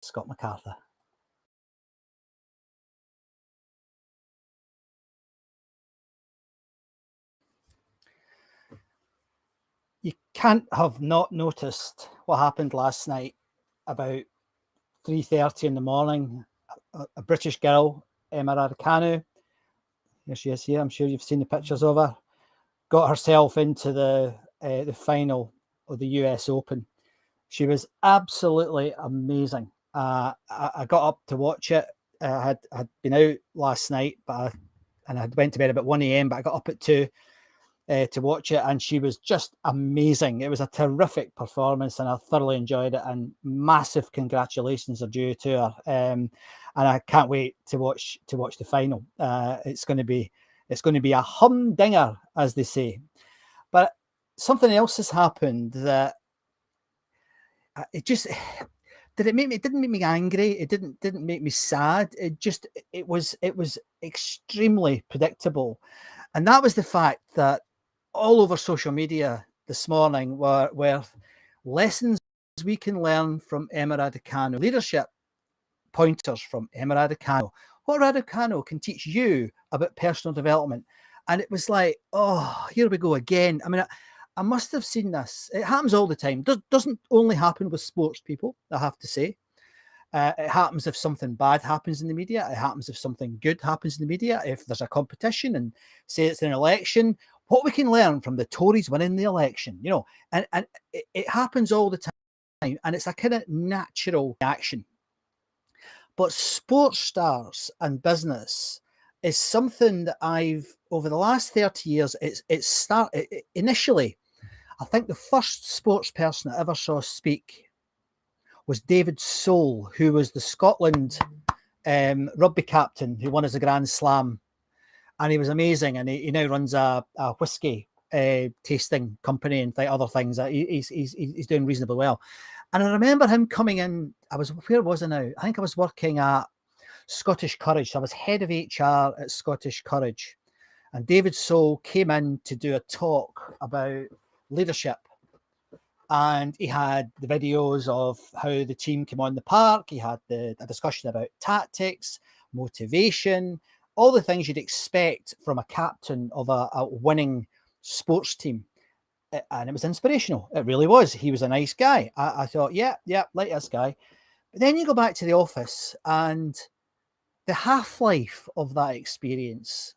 Scott MacArthur. You can't have not noticed what happened last night about 3:30 in the morning. A British girl, Emma Raducanu, here she is here, I'm sure you've seen the pictures of her, got herself into the final of the US Open. She was absolutely amazing. I got up to watch it. I had been out last night, and I went to bed about 1 a.m., but I got up at 2 to watch it, and she was just amazing. It was a terrific performance, and I thoroughly enjoyed it. And massive congratulations are due to her. And I can't wait to watch the final. It's going to be a humdinger, as they say. But something else has happened that it just it didn't make me angry. It didn't make me sad. It was extremely predictable, and that was the fact that all over social media this morning were lessons we can learn from Emma Raducanu, leadership pointers from Emma Raducanu, what Raducanu can teach you about personal development. And it was like, oh, here we go again. I mean, I must have seen this. It happens all the time. Doesn't only happen with sports people, I have to say. It happens if something bad happens in the media. It happens if something good happens in the media. If there's a competition and say it's an election, what we can learn from the Tories winning the election, and it happens all the time. And it's a kind of natural reaction. But sports stars and business is something that over the last 30 years, initially, I think the first sports person I ever saw speak was David Soul, who was the Scotland rugby captain who won as a Grand Slam. And he was amazing. And he now runs a whiskey tasting company and other things. He's doing reasonably well. And I remember him coming in. Where was I now? I think I was working at Scottish Courage. So I was head of HR at Scottish Courage. And David Soul came in to do a talk about leadership. And he had the videos of how the team came on the park. He had a discussion about tactics, motivation, all the things you'd expect from a captain of a winning sports team. And it was inspirational. It really was. He was a nice guy. I thought, yeah, like this guy. But then you go back to the office, and the half-life of that experience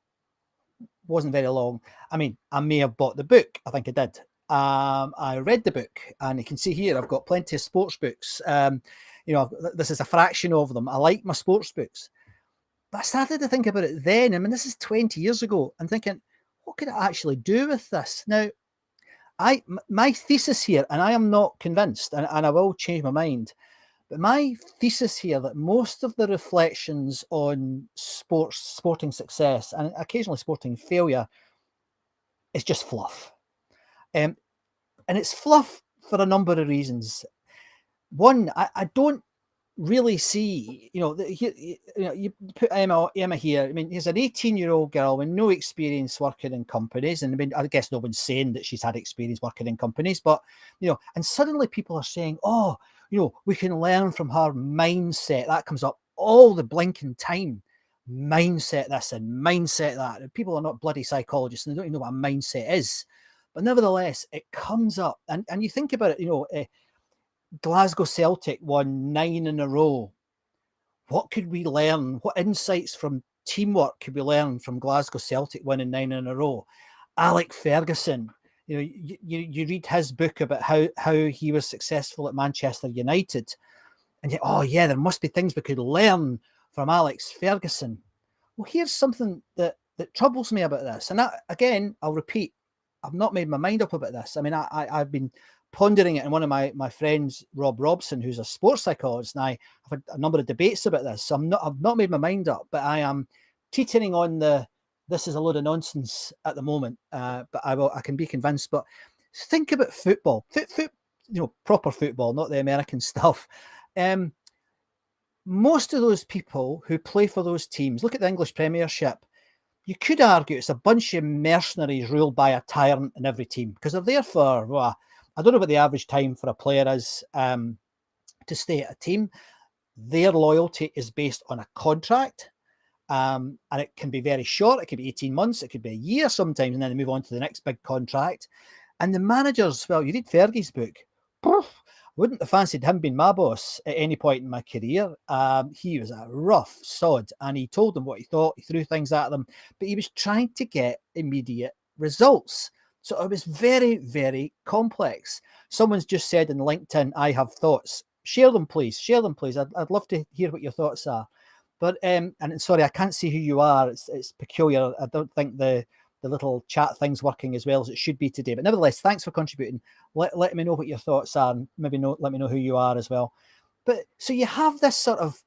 wasn't very long. I mean, I may have bought the book. I think I did. I read the book, and you can see here I've got plenty of sports books. This is a fraction of them. I like my sports books. But I started to think about it then. I mean, this is 20 years ago, and thinking, what could I actually do with this? Now, my thesis here, and I am not convinced, and I will change my mind, but my thesis here that most of the reflections on sporting success and occasionally sporting failure is just fluff. And it's fluff for a number of reasons. One, I don't really see, you put Emma here. I mean, here's an 18-year-old girl with no experience working in companies. And I mean, I guess no one's saying that she's had experience working in companies, but, and suddenly people are saying, oh, we can learn from her mindset. That comes up all the blinking time. Mindset this and mindset that. And people are not bloody psychologists, and they don't even know what a mindset is. But nevertheless, it comes up. And you think about it, Glasgow Celtic won 9 in a row. What could we learn? What insights from teamwork could we learn from Glasgow Celtic winning 9 in a row? Alec Ferguson, you read his book about how he was successful at Manchester United, and there must be things we could learn from Alex Ferguson. Well, here's something that troubles me about this, and that, again, I'll repeat, I've not made my mind up about this. I mean, I've been pondering it, and one of my friends, Rob Robson, who's a sports psychologist, and I've had a number of debates about this. So I've not made my mind up, but I am teetering on this is a load of nonsense at the moment. But I can be convinced. But think about football, proper football, not the American stuff. Most of those people who play for those teams, look at the English Premiership. You could argue it's a bunch of mercenaries ruled by a tyrant in every team, because they're there for, I don't know what the average time for a player is to stay at a team. their loyalty is based on a contract. And it can be very short. It could be 18 months. It could be a year sometimes, and then they move on to the next big contract. And the managers, well, you read Fergie's book. I wouldn't have fancied him being my boss at any point in my career. He was a rough sod, and he told them what he thought. He threw things at them, but he was trying to get immediate results. So it was very, very complex. Someone's just said in LinkedIn, I have thoughts. Share them, please. Share them, please. I'd love to hear what your thoughts are. But and sorry, I can't see who you are. It's peculiar. I don't think the little chat thing's working as well as it should be today. But nevertheless, thanks for contributing. Let me know what your thoughts are, and maybe let me know who you are as well. But so you have this sort of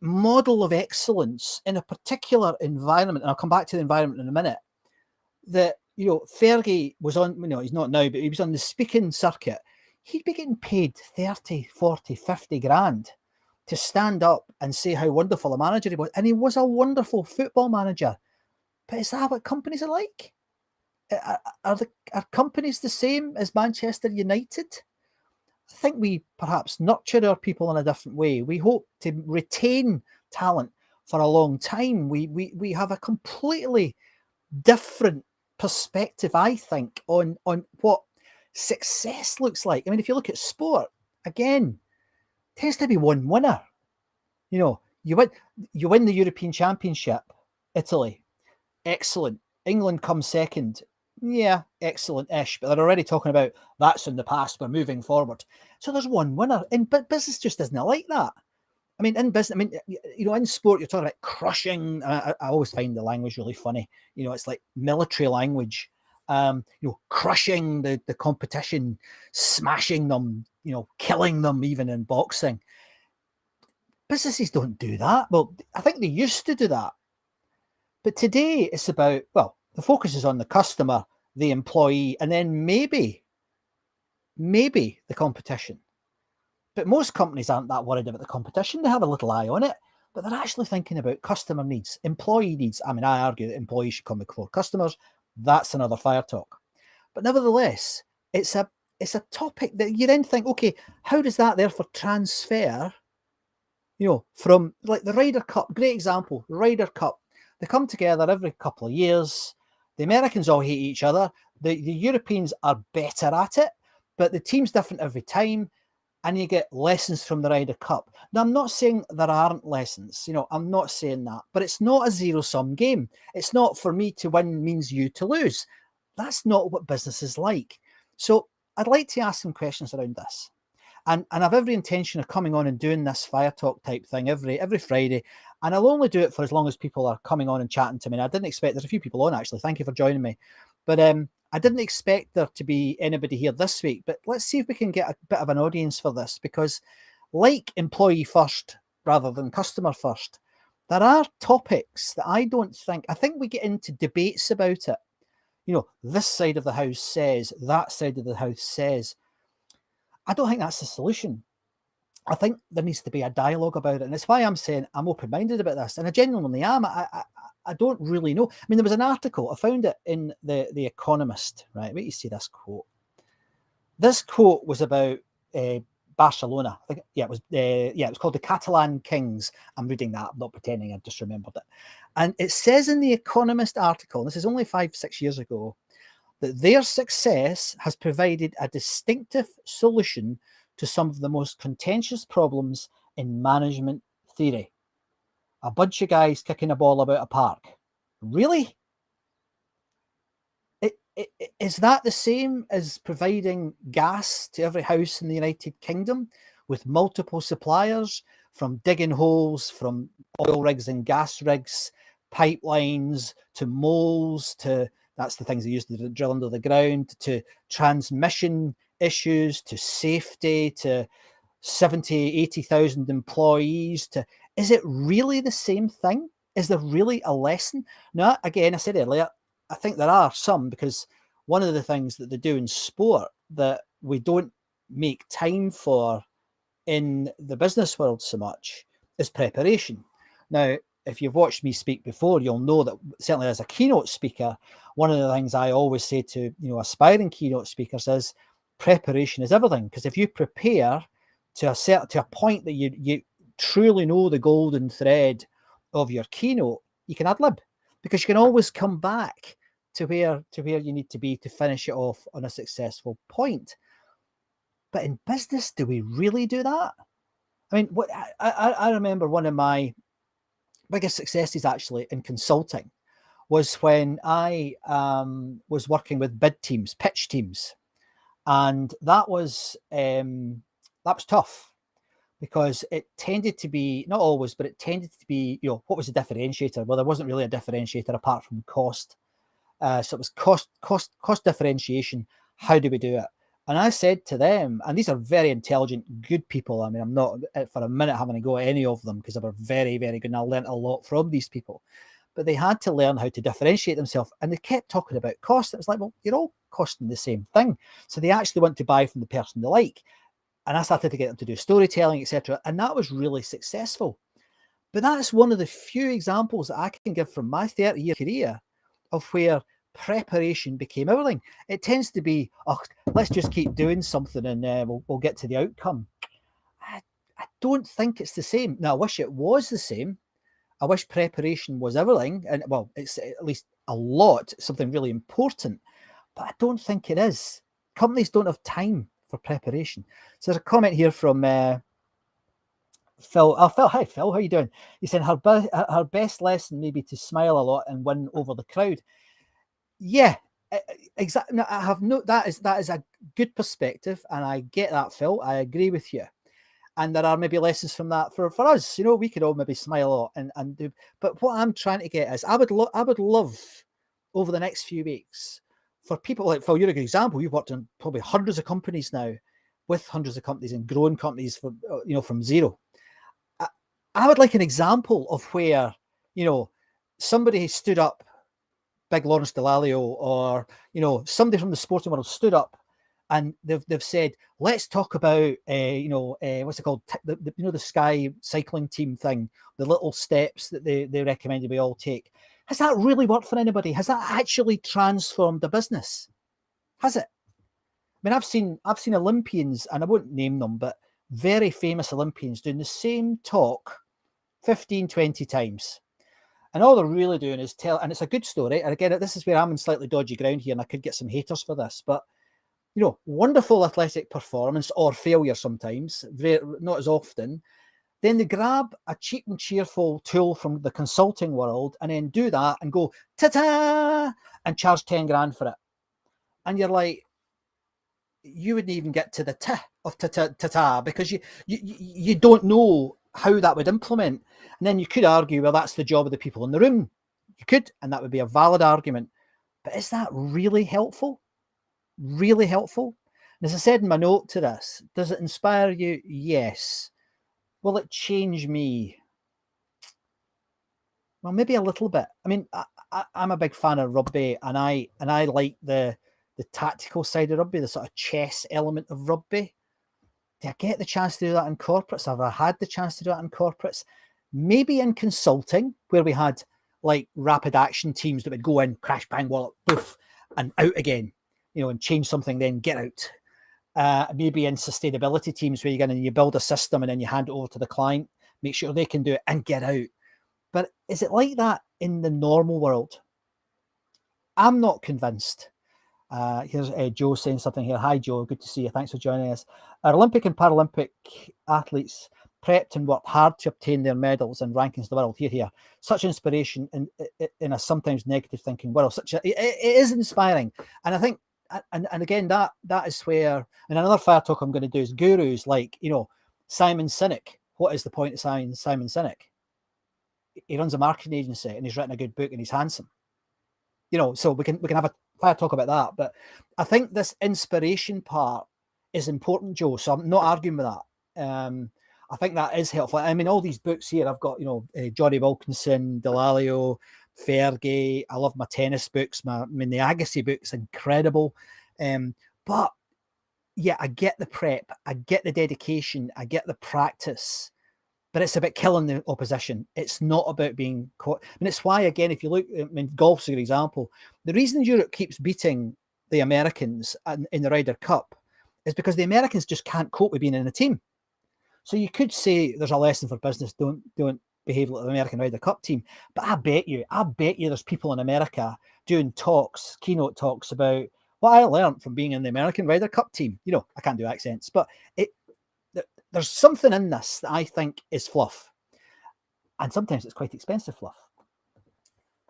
model of excellence in a particular environment, and I'll come back to the environment in a minute, that, you know, Fergie was on, you know, he's not now, but he was on the speaking circuit. He'd be getting paid 30, 40, 50 grand to stand up and say how wonderful a manager he was. And he was a wonderful football manager. But is that what companies are like? Are companies the same as Manchester United? I think we perhaps nurture our people in a different way. We hope to retain talent for a long time. We have a completely different perspective, I think, on what success looks like. I mean, if you look at sport, again, tends to be one winner. You know, you win the European Championship, Italy, excellent. England comes second, yeah, excellent-ish, but they're already talking about that's in the past, we're moving forward. So there's one winner, but business just isn't like that. I mean, in business, I mean, you know, in sport, you're talking about crushing. I always find the language really funny. You know, it's like military language. You know, crushing the competition, smashing them, you know, killing them, even in boxing. Businesses don't do that. Well, I think they used to do that. But today it's about, well, the focus is on the customer, the employee, and then maybe the competition. But most companies aren't that worried about the competition. They have a little eye on it, but they're actually thinking about customer needs, employee needs. I mean, I argue that employees should come before customers. That's another fire talk. But nevertheless, it's a topic that you then think, okay, how does that therefore transfer, you know, from like the Ryder Cup, great example, Ryder Cup. They come together every couple of years. The Americans all hate each other. The Europeans are better at it, but the team's different every time. And you get lessons from the Ryder Cup. Now, I'm not saying there aren't lessons. You know, I'm not saying that. But it's not a zero-sum game. It's not for me to win means you to lose. That's not what business is like. So I'd like to ask some questions around this. And I've every intention of coming on and doing this fire talk type thing every Friday. And I'll only do it for as long as people are coming on and chatting to me. And I didn't expect, there's a few people on actually. Thank you for joining me. But I didn't expect there to be anybody here this week, but let's see if we can get a bit of an audience for this, because like employee first rather than customer first, there are topics that I think we get into debates about it. You know, this side of the house says, that side of the house says. I don't think that's the solution. I think there needs to be a dialogue about it. And it's why I'm saying I'm open-minded about this. And I genuinely am. I don't really know. I mean, there was an article, I found it in the Economist, right? Wait, you see this quote. This quote was about Barcelona. I think, it was called The Catalan Kings. I'm reading that. I'm not pretending I just remembered it. And it says in the Economist article, and this is only 5-6 years ago, that their success has provided a distinctive solution to some of the most contentious problems in management theory. A bunch of guys kicking a ball about a park. Really? Is that the same as providing gas to every house in the United Kingdom with multiple suppliers, from digging holes, from oil rigs and gas rigs, pipelines, to moles, to, that's the things they use to drill under the ground, to transmission issues, to safety, to 70, 80,000 employees, to, is it really the same thing? Is there really a lesson? Now, again, I said earlier, I think there are some, because one of the things that they do in sport that we don't make time for in the business world so much is preparation. Now, if you've watched me speak before, you'll know that certainly as a keynote speaker, one of the things I always say to, you know, aspiring keynote speakers is preparation is everything. Because if you prepare, to a point that you truly know the golden thread of your keynote, you can ad lib, because you can always come back to where you need to be to finish it off on a successful point. But in business, do we really do that? I mean, what I remember one of my biggest successes actually in consulting was when I was working with bid teams, pitch teams, and that was tough, because it tended to be, not always, but it tended to be, what was the differentiator? Well, there wasn't really a differentiator apart from cost. So it was cost differentiation. How do we do it? And I said to them, and these are very intelligent, good people. I mean, I'm not for a minute having to go at any of them, because they were very, very good, and I learned a lot from these people. But they had to learn how to differentiate themselves, and they kept talking about cost. It was like, well, you're all costing the same thing. So they actually want to buy from the person they like. And I started to get them to do storytelling, etc. And that was really successful. But that's one of the few examples that I can give from my 30-year career of where preparation became everything. It tends to be, oh, let's just keep doing something and we'll get to the outcome. I don't think it's the same. Now, I wish it was the same. I wish preparation was everything. And well, it's at least a lot, something really important. But I don't think it is. Companies don't have time for preparation. So there's a comment here from Phil. Oh, Phil, hi Phil, how are you doing? He said her best lesson may be to smile a lot and win over the crowd. Yeah, exactly. I have that is a good perspective, and I get that, Phil. I agree with you. And there are maybe lessons from that for us. We could all maybe smile a lot and do. But what I'm trying to get is, I would love over the next few weeks for people like Phil. You're a good example. You've worked in probably hundreds of companies now, with hundreds of companies and growing companies from zero. I would like an example of where somebody stood up, big Lawrence Dallaglio, or somebody from the sporting world stood up, and they've said, let's talk about what's it called, the Sky cycling team thing, the little steps that they recommended we all take. Has that really worked for anybody? Has that actually transformed the business? Has it? I mean, I've seen Olympians, and I won't name them, but very famous Olympians doing the same talk 15, 20 times. And all they're really doing is tell, and it's a good story. And again, this is where I'm in slightly dodgy ground here, and I could get some haters for this, but wonderful athletic performance or failure sometimes, not as often. Then they grab a cheap and cheerful tool from the consulting world and then do that and go ta-ta and charge 10 grand for it. And you're like, you wouldn't even get to the ta of ta-ta because you don't know how that would implement. And then you could argue, well, that's the job of the people in the room. You could, and that would be a valid argument. But is that really helpful? Really helpful? And as I said in my note to this, does it inspire you? Yes. Will it change me? Well, maybe a little bit. I mean, I'm a big fan of rugby, and I like the tactical side of rugby, the sort of chess element of rugby. Do I get the chance to do that in corporates? Have I had the chance to do that in corporates? Maybe in consulting, where we had like rapid action teams that would go in, crash, bang, wallop, poof, and out again, and change something, then get out. Maybe in sustainability teams where you get in and you build a system and then you hand it over to the client, make sure they can do it and get out. But is it like that in the normal world? I'm not convinced. Here's Joe saying something here. Hi, Joe. Good to see you. Thanks for joining us. Our Olympic and Paralympic athletes prepped and worked hard to obtain their medals and rankings in the world. Here. Such inspiration in a sometimes negative thinking world. It is inspiring. And I think, and again, that is where, and another fire talk I'm going to do is gurus like, Simon Sinek. What is the point of Simon Sinek? He runs a marketing agency and he's written a good book and he's handsome. So we can have a fire talk about that. But I think this inspiration part is important, Joe. So I'm not arguing with that. I think that is helpful. I mean, all these books here, I've got, Johnny Wilkinson, Dallaglio, Fergie. I love my tennis books. The Agassi book's incredible. But yeah, I get the prep. I get the dedication. I get the practice. But it's about killing the opposition. It's not about being caught. And it's why, again, if you look, golf's a good example. The reason Europe keeps beating the Americans in the Ryder Cup is because the Americans just can't cope with being in a team. So you could say there's a lesson for business. Don't behave like the American Ryder Cup team. But I bet you there's people in America doing keynote talks about what I learned from being in the American Ryder Cup team. You know, I can't do accents, but there's something in this that I think is fluff. And sometimes it's quite expensive fluff.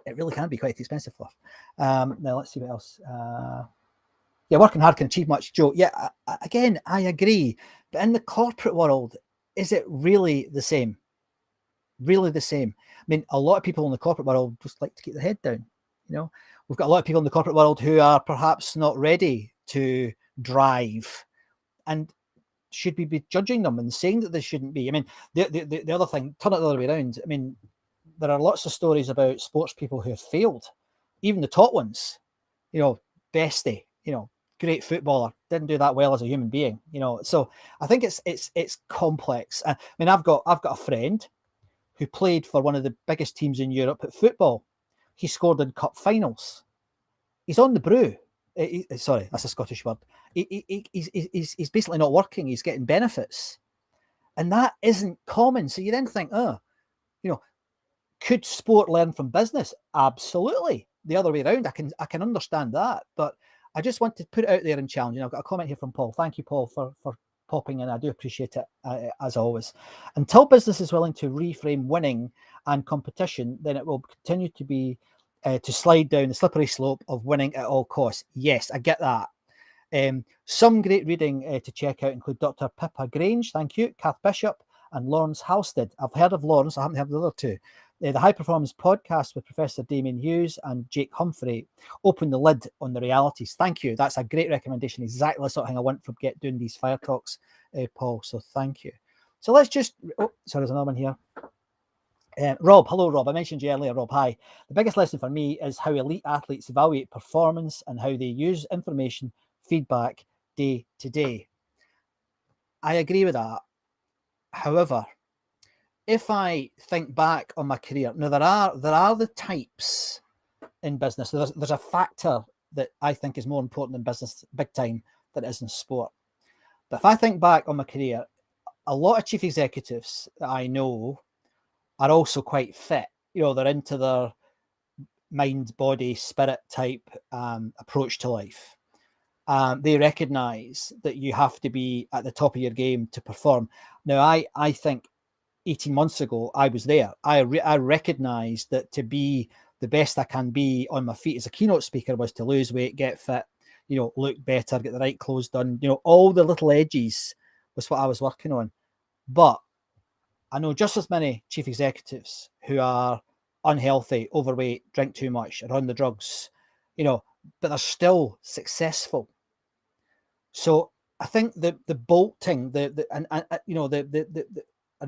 It really can be quite expensive fluff. Now, let's see what else. Yeah, working hard can achieve much, Joe. Yeah, again, I agree. But in the corporate world, is it really the same? Really the same? I mean, a lot of people in the corporate world just like to keep their head down. You know, we've got a lot of people in the corporate world who are perhaps not ready to drive, and should we be judging them and saying that they shouldn't be? I mean, the other thing, turn it the other way around. I mean, there are lots of stories about sports people who have failed, even the top ones. You know, Bestie, you know, great footballer, didn't do that well as a human being. You know, so I think it's complex. I mean, I've got a friend who played for one of the biggest teams in Europe at football. He scored in cup finals. He's on the brew. Sorry, that's a Scottish word. He's basically not working. He's getting benefits. And that isn't common. So you then think, oh, you know, could sport learn from business? Absolutely. The other way around, I can understand that. But I just want to put it out there and challenge. I've got a comment here from Paul. Thank you, Paul, for popping in. I do appreciate it, as always. Until business is willing to reframe winning and competition, then it will continue to be to slide down the slippery slope of winning at all costs. Yes, I get that. Some great reading to check out include Dr. Pippa Grange, thank you, Kath Bishop, and Lawrence Halstead. I've heard of Lawrence, I haven't heard of the other two. The High Performance Podcast with Professor Damien Hughes and Jake Humphrey open the lid on the realities. Thank you. That's a great recommendation. Exactly the sort of thing I want from doing these fire talks, Paul. So thank you. So let's just, sorry, there's another one here. Rob, hello, Rob. I mentioned you earlier, Rob. Hi. The biggest lesson for me is how elite athletes evaluate performance and how they use information feedback day to day. I agree with that. However, if I think back on my career, now there are the types in business. There's a factor that I think is more important in business, big time, than it is in sport. But if I think back on my career, a lot of chief executives that I know are also quite fit. You know, they're into their mind, body, spirit type approach to life. They recognize that you have to be at the top of your game to perform. Now, I think 18 months ago, I was there. I recognized that to be the best I can be on my feet as a keynote speaker was to lose weight, get fit, you know, look better, get the right clothes done. You know, all the little edges was what I was working on. But I know just as many chief executives who are unhealthy, overweight, drink too much, are on the drugs, you know, but they're still successful. So I think the bolting, and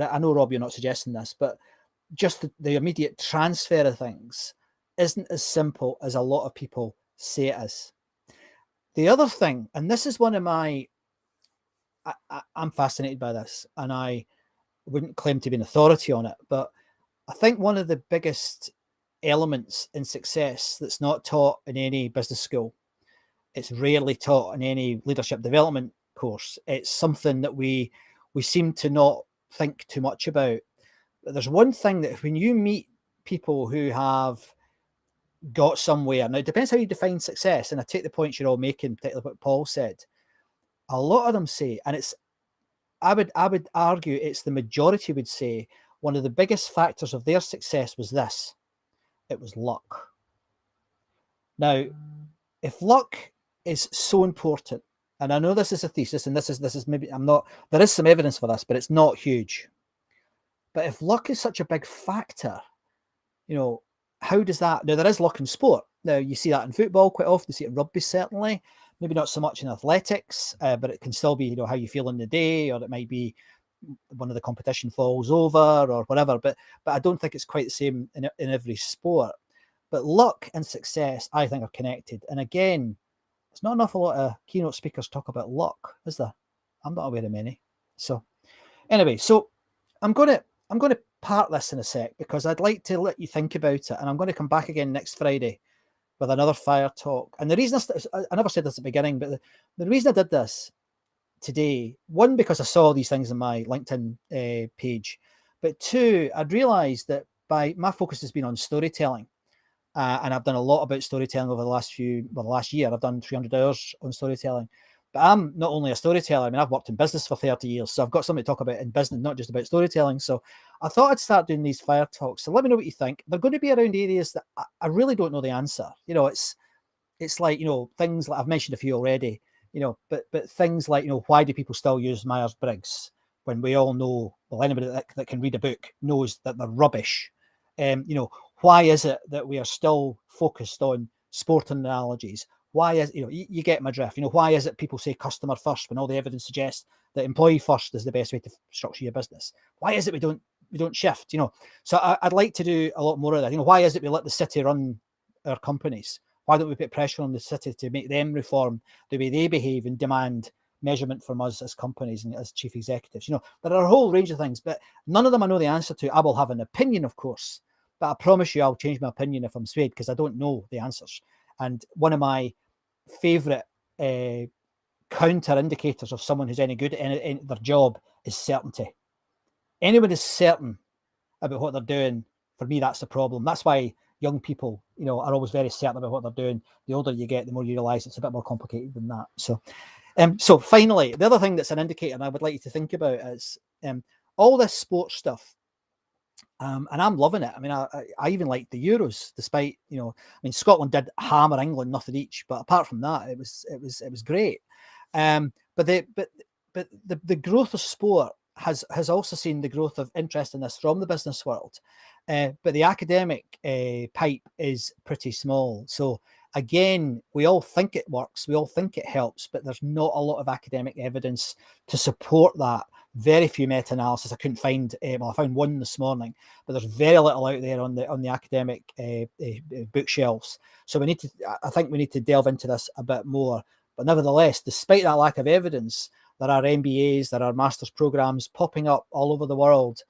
I know, Rob, you're not suggesting this, but just the immediate transfer of things isn't as simple as a lot of people say it is. The other thing, and this is one of my, I'm fascinated by this, and I wouldn't claim to be an authority on it, but I think one of the biggest elements in success that's not taught in any business school, it's rarely taught in any leadership development course. It's something that we seem to not think too much about. But there's one thing that when you meet people who have got somewhere, now it depends how you define success, and I take the points you're all making, particularly what Paul said. A lot of them say, and it's, I would argue it's the majority would say, one of the biggest factors of their success was this: it was luck. Now, if luck is so important, and I know this is a thesis, and this is maybe, there is some evidence for this, but it's not huge. But if luck is such a big factor, you know, how does that, now there is luck in sport. Now you see that in football quite often, you see it in rugby certainly, maybe not so much in athletics, but it can still be, you know, how you feel in the day, or it might be one of the competition falls over or whatever, but I don't think it's quite the same in every sport. But luck and success, I think, are connected. And again, there's not an awful lot of keynote speakers talk about luck, is there? I'm not aware of many. So anyway, so I'm going to part this in a sec, because I'd like to let you think about it, and I'm going to come back again next Friday with another fire talk. And the reason I never said this at the beginning, but the reason I did this today. One, because I saw these things in my LinkedIn page, but two, I'd realised that my focus has been on storytelling. And I've done a lot about storytelling over the last year. I've done 300 hours on storytelling. But I'm not only a storyteller. I mean, I've worked in business for 30 years, so I've got something to talk about in business, not just about storytelling. So I thought I'd start doing these fire talks. So let me know what you think. They're going to be around areas that I really don't know the answer. You know, it's like, you know, things like I've mentioned a few already, you know, but things like, you know, why do people still use Myers-Briggs when we all know, well, anybody that can read a book knows that they're rubbish. You know, why is it that we are still focused on sporting analogies? Why is, you know, you get my drift. You know, why is it people say customer first when all the evidence suggests that employee first is the best way to structure your business? Why is it we don't shift? You know, so I'd like to do a lot more of that. You know, why is it we let the city run our companies? Why don't we put pressure on the city to make them reform the way they behave and demand measurement from us as companies and as chief executives? You know, there are a whole range of things, but none of them I know the answer to. I will have an opinion, of course, but I promise you I'll change my opinion if I'm swayed, because I don't know the answers. And one of my favourite counter indicators of someone who's any good at their job is certainty. Anyone is certain about what they're doing, for me, that's the problem. That's why young people, you know, are always very certain about what they're doing. The older you get, the more you realise it's a bit more complicated than that. So finally, the other thing that's an indicator, and I would like you to think about, is all this sports stuff. And I'm loving it. I mean, I even like the Euros, despite, you know, I mean, Scotland did hammer England nothing each, but apart from that, it was great. But the growth of sport has also seen the growth of interest in this from the business world. But the academic pipe is pretty small. So again, we all think it works, we all think it helps, but there's not a lot of academic evidence to support that. Very few meta-analysis. I couldn't find, well, I found one this morning, but there's very little out there on the academic bookshelves. So I think we need to delve into this a bit more. But nevertheless, despite that lack of evidence, there are MBAs, there are master's programs popping up all over the world,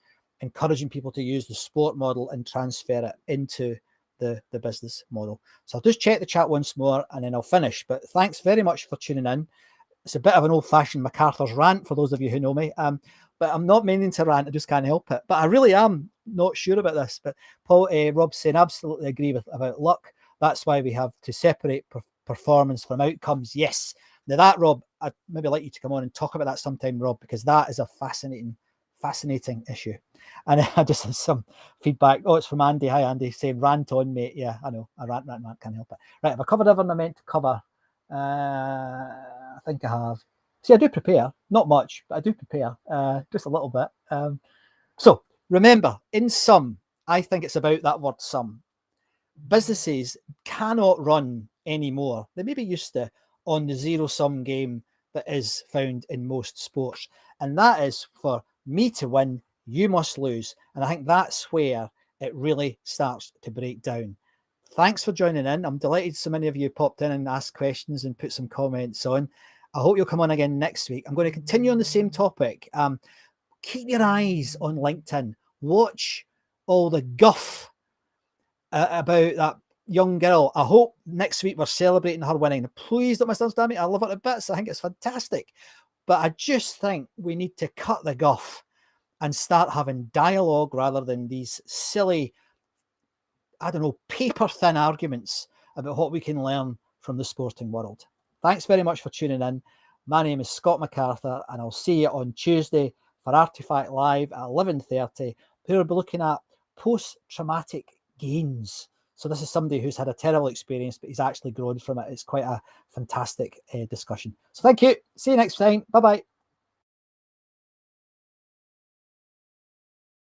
encouraging people to use the sport model and transfer it into the business model. So I'll just check the chat once more and then I'll finish. But thanks very much for tuning in. It's a bit of an old-fashioned MacArthur's rant for those of you who know me, but I'm not meaning to rant. I just can't help it. But I really am not sure about this. But Rob's saying, absolutely agree about luck. That's why we have to separate performance from outcomes. Yes. Now that, Rob, I'd maybe like you to come on and talk about that sometime, Rob, because that is a fascinating issue. And I just had some feedback. Oh, it's from Andy. Hi, Andy, saying rant on, mate. Yeah, I know. I rant, can't help it. Right, have I covered everything I meant to cover? I think I have. See, I do prepare, not much, but I do prepare, just a little bit. So remember, in sum, I think it's about that word sum. Businesses cannot run anymore. They may be used to on the zero-sum game that is found in most sports. And that is, for me to win, you must lose. And I think that's where it really starts to break down. Thanks for joining in. I'm delighted so many of you popped in and asked questions and put some comments on. I hope you'll come on again next week. I'm going to continue on the same topic. Keep your eyes on LinkedIn. Watch all the guff about that young girl. I hope next week we're celebrating her winning. Please don't misunderstand me. I love it to bits. I think it's fantastic. But I just think we need to cut the guff and start having dialogue rather than these silly, I don't know, paper-thin arguments about what we can learn from the sporting world. Thanks very much for tuning in. My name is Scott MacArthur, and I'll see you on Tuesday for Artifact Live at 11:30. We'll be looking at post-traumatic gains. So this is somebody who's had a terrible experience, but he's actually grown from it. It's quite a fantastic discussion. So thank you. See you next time. Bye-bye.